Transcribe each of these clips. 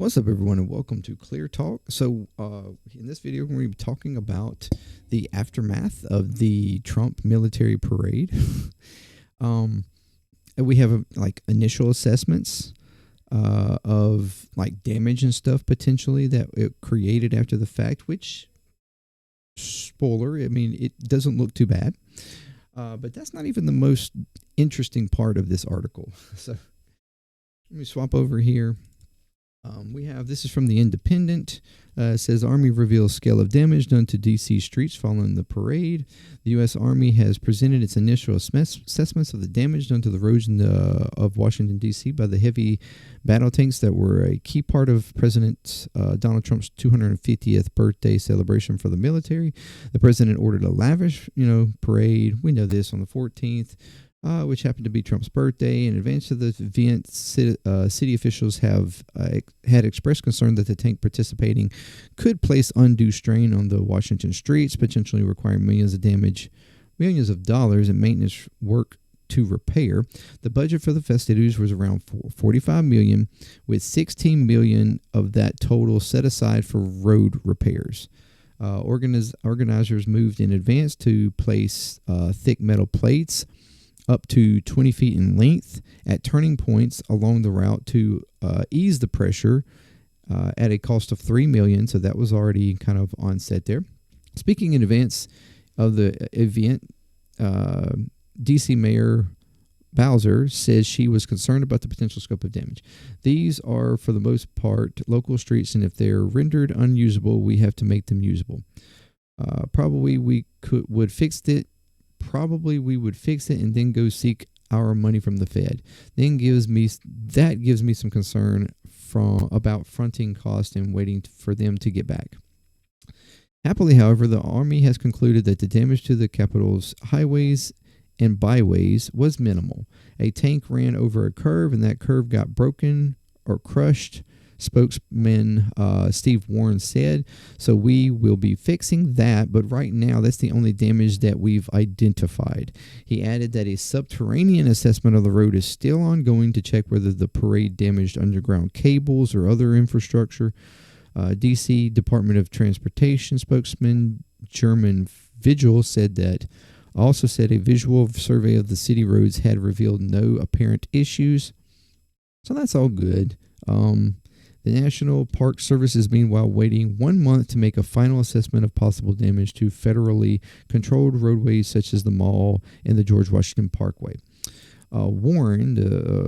What's up, everyone, and welcome to ClearTalk. So, in this video, we're going to be talking about the aftermath of the Trump military parade. um, and we have initial assessments of damage and stuff potentially that it created after the fact. Which, spoiler, I mean, it doesn't look too bad. But that's not even the most interesting part of this article. So, let me swap over here. This is from the Independent. It says Army reveals scale of damage done to D.C. streets following the parade. The U.S. Army has presented its initial assessments of the damage done to the roads of Washington, D.C. by the heavy battle tanks that were a key part of President Donald Trump's 250th birthday celebration for the military. The president ordered a lavish, parade. We know this on the 14th. Which happened to be Trump's birthday. In advance of the event, city officials have had expressed concern that the tank participating could place undue strain on the Washington streets, potentially requiring millions of dollars in maintenance work to repair. The budget for the festivities was around $45 million, with $16 million of that total set aside for road repairs. Organizers moved in advance to place thick metal plates up to 20 feet in length at turning points along the route to ease the pressure at a cost of $3 million. So that was already kind of on set there. Speaking in advance of the event, D.C. Mayor Bowser says she was concerned about the potential scope of damage. These are, for the most part, local streets, and if they're rendered unusable, we have to make them usable. Probably we would fix it and then go seek our money from the Fed. Then gives me some concern about fronting costs and waiting for them to get back. Happily, however, the Army has concluded that the damage to the capital's highways and byways was minimal. A tank ran over a curve, and that curve got broken or crushed, spokesman Steve Warren said. So we will be fixing that, but right now that's the only damage that we've identified. He added that a subterranean assessment of the road is still ongoing to check whether the parade damaged underground cables or other infrastructure. D.C. Department of Transportation spokesman German Vigil said a visual survey of the city roads had revealed no apparent issues. So that's all good. The National Park Service is meanwhile waiting 1 month to make a final assessment of possible damage to federally controlled roadways such as the Mall and the George Washington Parkway.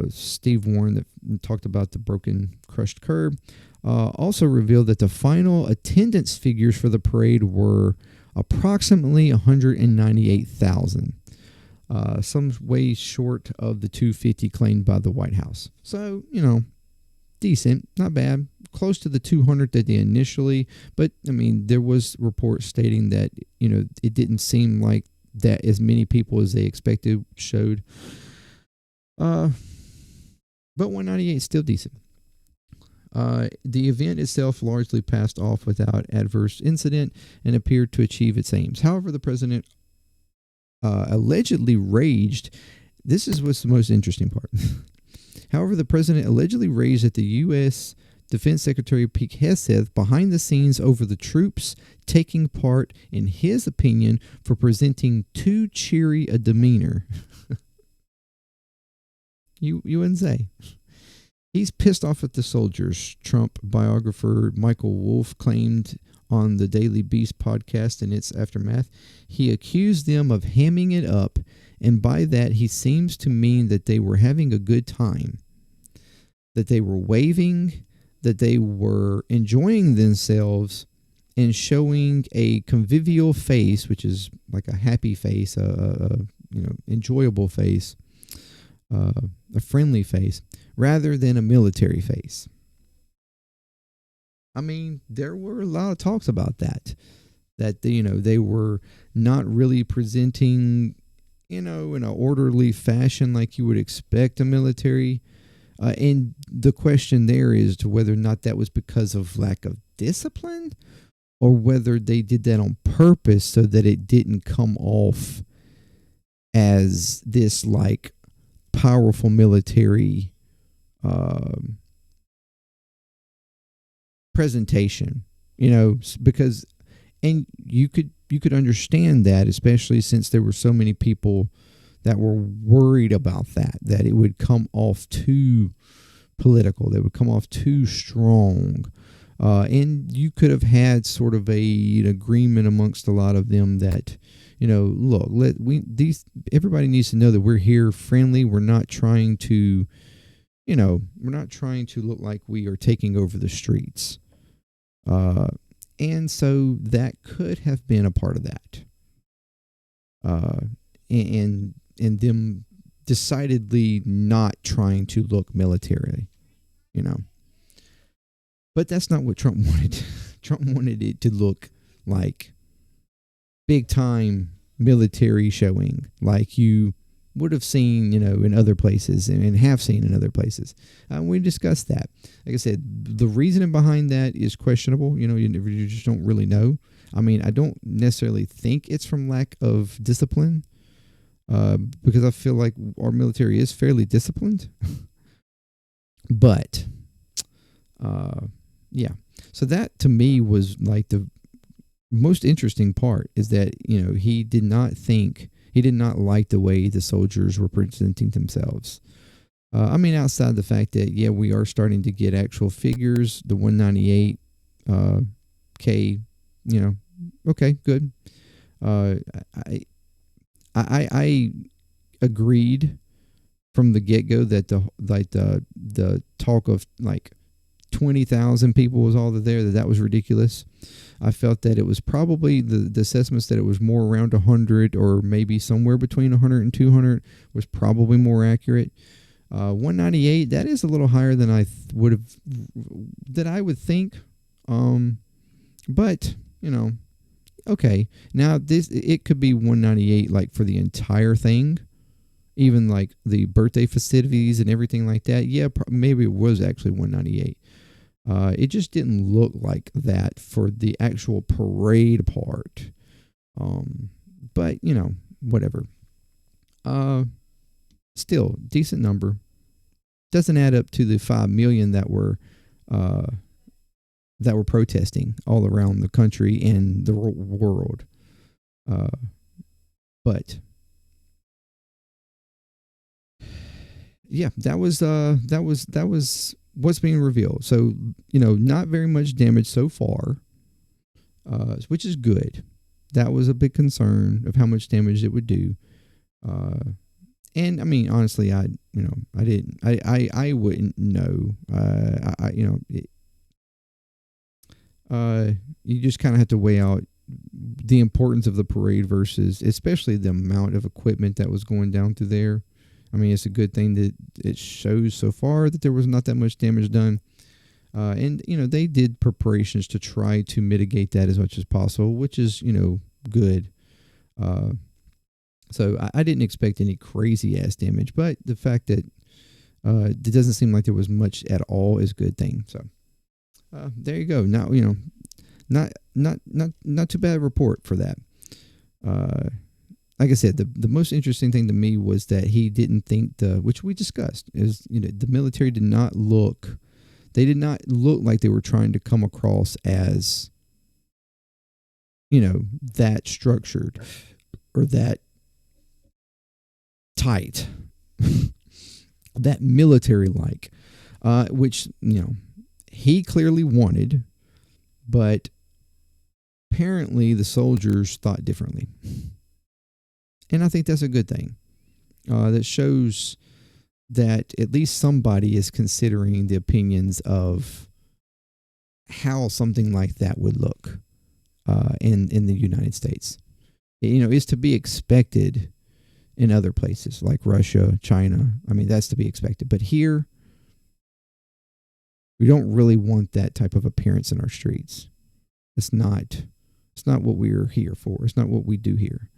Steve Warren, that talked about the broken, crushed curb, also revealed that the final attendance figures for the parade were approximately 198,000. Some way short of the 250 claimed by the White House. So, decent, not bad, close to the 200 that they initially, but I mean, there was reports stating that, it didn't seem like that as many people as they expected showed. But 198 is still decent. The event itself largely passed off without adverse incident and appeared to achieve its aims. However, the president allegedly raged. This is what's the most interesting part. However, the president allegedly raged at the U.S. Defense Secretary Pete Hegseth behind the scenes over the troops taking part, in his opinion, for presenting too cheery a demeanor. You wouldn't say. He's pissed off at the soldiers, Trump biographer Michael Wolff claimed on the Daily Beast podcast in its aftermath. He accused them of hamming it up, and by that he seems to mean that they were having a good time, that they were waving, that they were enjoying themselves and showing a convivial face, which is like a happy face, enjoyable face, a friendly face, rather than a military face. I mean, there were a lot of talks about that they were not really presenting, in an orderly fashion like you would expect a military. And the question there is to whether or not that was because of lack of discipline or whether they did that on purpose so that it didn't come off as this powerful military presentation, because, and you could understand that, especially since there were so many people that were worried about that it would come off too political, that would come off too strong. And you could have had sort of an agreement amongst a lot of them that, look, everybody needs to know that we're here friendly. We're not trying to, we're not trying to look like we are taking over the streets. And so that could have been a part of that. And them decidedly not trying to look military, But that's not what Trump wanted. Trump wanted it to look like big time military showing, like you would have seen, in other places and have seen in other places. We discussed that. Like I said, the reasoning behind that is questionable. You just don't really know. I mean, I don't necessarily think it's from lack of discipline, because I feel like our military is fairly disciplined. But, yeah. So that to me was like the most interesting part, is that, he did not like the way the soldiers were presenting themselves. I mean, outside the fact that, yeah, we are starting to get actual figures, the 198 K, okay, good. I agreed from the get-go that the talk of like 20,000 people was all there, that was ridiculous. I felt that it was probably the assessments that it was more around 100, or maybe somewhere between 100 and 200 was probably more accurate. 198, that is a little higher than I would think. But, okay. Now it could be 198 like for the entire thing, even like the birthday festivities and everything like that. Yeah, maybe it was actually 198. It just didn't look like that for the actual parade part. But, whatever. Still, decent number. Doesn't add up to the 5 million that were protesting all around the country and the world. But yeah, that was what's being revealed. So, not very much damage so far, which is good. That was a big concern of how much damage it would do. And I mean, honestly, I wouldn't know. You just kind of have to weigh out the importance of the parade versus, especially the amount of equipment that was going down through there. I mean, it's a good thing that it shows so far that there was not that much damage done. And, they did preparations to try to mitigate that as much as possible, which is, good. So I didn't expect any crazy ass damage, but the fact that it doesn't seem like there was much at all is a good thing. So there you go. Now, not too bad a report for that. Like I said, the most interesting thing to me was that he didn't think which we discussed, is, the military did not look like they were trying to come across as, that structured or that tight, that military-like, which, he clearly wanted, but apparently the soldiers thought differently. And I think that's a good thing. That shows that at least somebody is considering the opinions of how something like that would look in the United States. It's to be expected in other places like Russia, China. I mean, that's to be expected. But here, we don't really want that type of appearance in our streets. It's not what we're here for. It's not what we do here.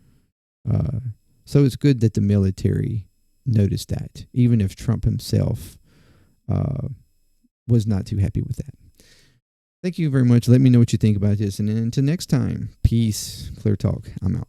So it's good that the military noticed that, even if Trump himself was not too happy with that. Thank you very much. Let me know what you think about this. And until next time, peace. Clear Talk. I'm out.